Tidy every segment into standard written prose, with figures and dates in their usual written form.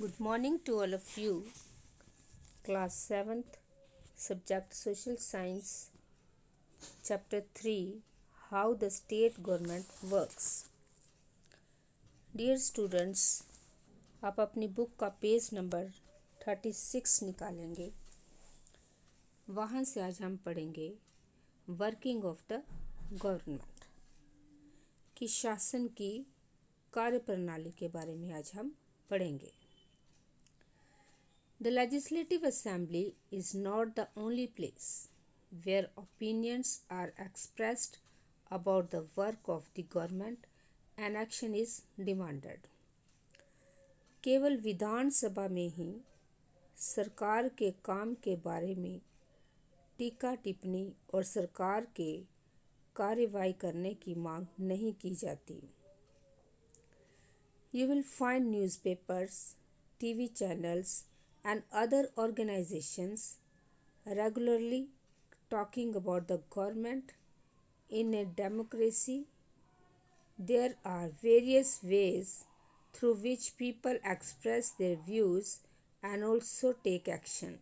Good morning to all of you. Class 7th, Subject Social Science, Chapter 3, How the State Government Works. Dear students, आप अपनी book का page number 36 निकालेंगे। वहाँ से आज हम पढ़ेंगे वर्किंग ऑफ द गवर्नमेंट कि शासन की कार्यप्रणाली के बारे में आज हम पढ़ेंगे। The Legislative Assembly is not the only place where opinions are expressed about the work of the government and action is demanded. केवल विधान सभा में ही सरकार के काम के बारे में टीका टिप्पणी और सरकार के कार्यवाही करने की मांग नहीं की जाती। You will find newspapers, TV channels, and other organizations regularly talking about the government. In a democracy, there are various ways through which people express their views and also take action.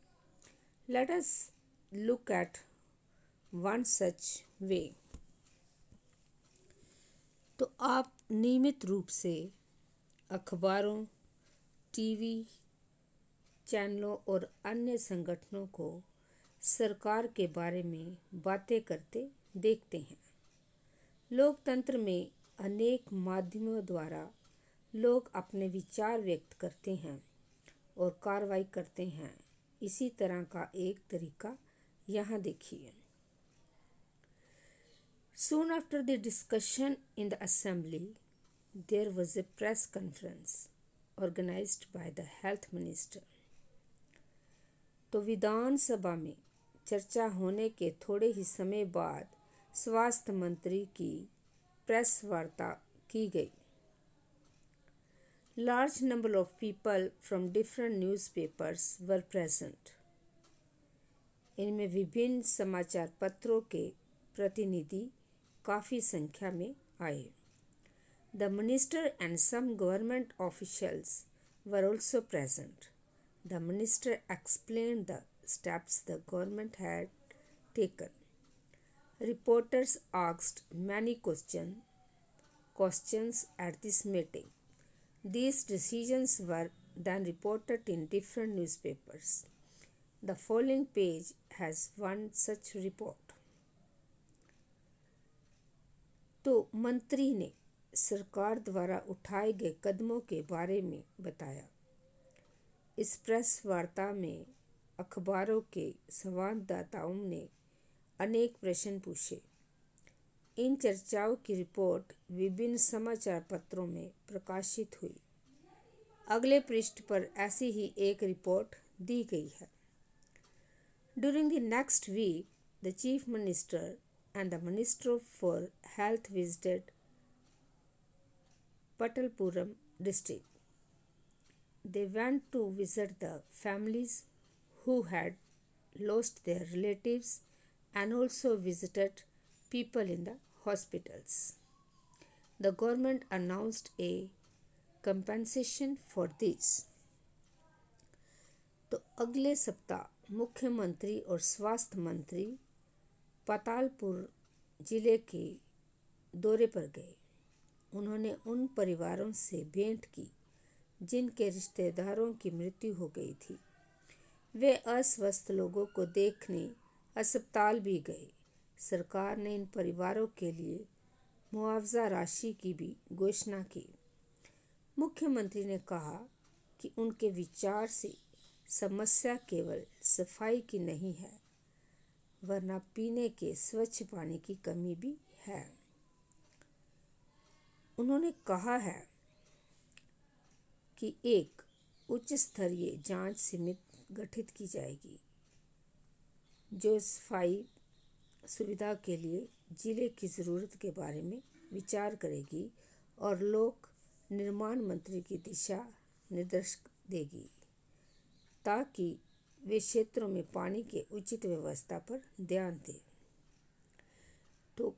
Let us look at one such way. तो आप नियमित रूप से अखबारों, TV चैनलों और अन्य संगठनों को सरकार के बारे में बातें करते देखते हैं। लोकतंत्र में अनेक माध्यमों द्वारा लोग अपने विचार व्यक्त करते हैं और कार्रवाई करते हैं। इसी तरह का एक तरीका यहाँ देखिए। Soon after the discussion in the assembly, there was a press conference organized by the health minister. तो विधानसभा में चर्चा होने के थोड़े ही समय बाद स्वास्थ्य मंत्री की प्रेस वार्ता की गई। Large number of people from different newspapers were present. इनमें विभिन्न समाचार पत्रों के प्रतिनिधि काफ़ी संख्या में आए। The minister and some government officials were also present. The minister explained the steps the government had taken. Reporters asked many questions at this meeting. These decisions were then reported in different newspapers. The following page has one such report. तो मंत्री ने सरकार द्वारा उठाए गए कदमों के बारे में बताया। इस प्रेस वार्ता में अखबारों के संवाददाताओं ने अनेक प्रश्न पूछे। इन चर्चाओं की रिपोर्ट विभिन्न समाचार पत्रों में प्रकाशित हुई। अगले पृष्ठ पर ऐसी ही एक रिपोर्ट दी गई है। During the next week, the chief minister and the minister for health visited Patalpuram district. They went to visit the families who had lost their relatives and also visited people in the hospitals. The government announced a compensation for this. तो अगले सप्ताह मुख्यमंत्री और स्वास्थ्य मंत्री पातालपुर जिले के दौरे पर गए। उन्होंने उन परिवारों से भेंट की जिनके रिश्तेदारों की मृत्यु हो गई थी। वे अस्वस्थ लोगों को देखने अस्पताल भी गए। सरकार ने इन परिवारों के लिए मुआवजा राशि की भी घोषणा की। मुख्यमंत्री ने कहा कि उनके विचार से समस्या केवल सफाई की नहीं है, वरना पीने के स्वच्छ पानी की कमी भी है। उन्होंने कहा है कि एक उच्च स्तरीय जांच समिति गठित की जाएगी जो सफाई सुविधा के लिए जिले की ज़रूरत के बारे में विचार करेगी और लोक निर्माण मंत्री की दिशा निर्देश देगी ताकि वे क्षेत्रों में पानी के उचित व्यवस्था पर ध्यान दें। तो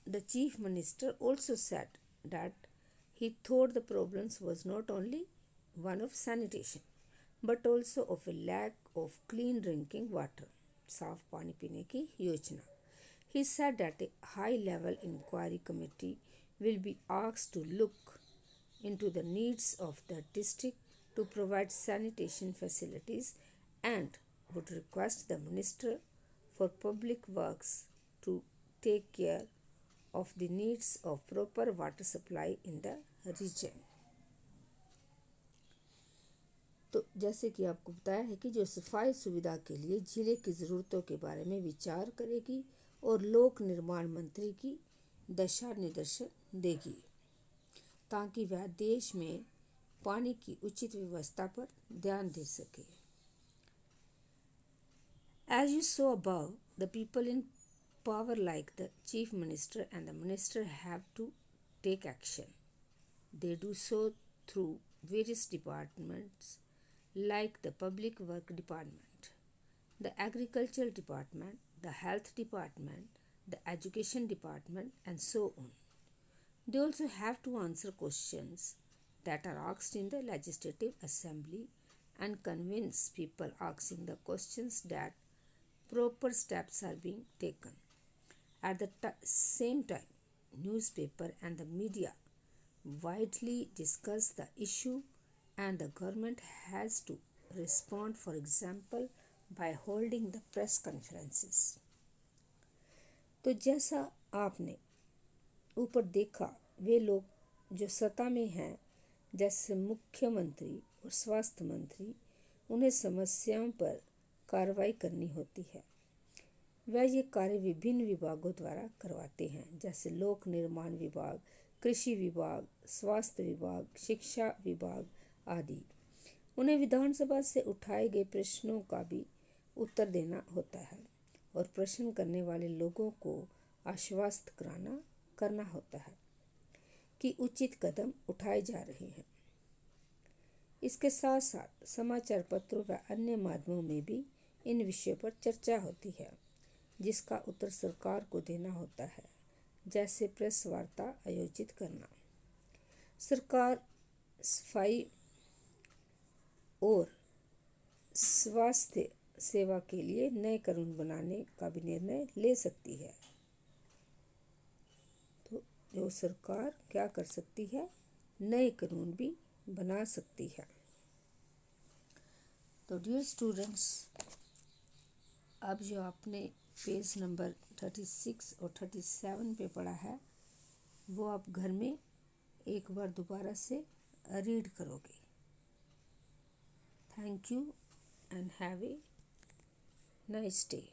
the chief minister also said that he thought the problems was not only one of sanitation, but also of a lack of clean drinking water, साफ पानी पीने की योजना. He said that a high-level inquiry committee will be asked to look into the needs of the district to provide sanitation facilities and would request the Minister for Public Works to take care of the needs of proper water supply in the region. तो जैसे कि आपको बताया है कि जो सफाई सुविधा के लिए जिले की ज़रूरतों के बारे में विचार करेगी और लोक निर्माण मंत्री की दिशा निर्देशन देगी ताकि वह देश में पानी की उचित व्यवस्था पर ध्यान दे सके. As you saw above, the people in power like the Chief Minister and the Minister have to take action. They do so through various departments like the Public Work Department, the Agricultural Department, the Health Department, the Education Department, and so on. They also have to answer questions that are asked in the Legislative Assembly and convince people asking the questions that proper steps are being taken. At the same time, newspaper and the media widely discuss the issue and the government has to respond, for example, by holding the press conferences. तो जैसा आपने ऊपर देखा, वे लोग जो सत्ता में हैं जैसे मुख्यमंत्री और स्वास्थ्य मंत्री, उन्हें समस्याओं पर कार्रवाई करनी होती है. वह ये कार्य विभिन्न विभागों द्वारा करवाते हैं जैसे लोक निर्माण विभाग, कृषि विभाग, स्वास्थ्य विभाग, शिक्षा विभाग आदि. उन्हें विधानसभा से उठाए गए प्रश्नों का भी उत्तर देना होता है और प्रश्न करने वाले लोगों को आश्वस्त करना होता है कि उचित कदम उठाए जा रहे हैं. इसके साथ साथ समाचार पत्रों व अन्य माध्यमों में भी इन विषयों पर चर्चा होती है जिसका उत्तर सरकार को देना होता है, जैसे प्रेस वार्ता आयोजित करना. सरकार सफाई और स्वास्थ्य सेवा के लिए नए कानून बनाने का भी निर्णय ले सकती है. तो जो सरकार क्या कर सकती है, नए कानून भी बना सकती है. तो डियर स्टूडेंट्स, अब जो आपने पेज नंबर 36 और 37 पे पढ़ा है वो आप घर में एक बार दोबारा से रीड करोगे. Thank you and have a nice day.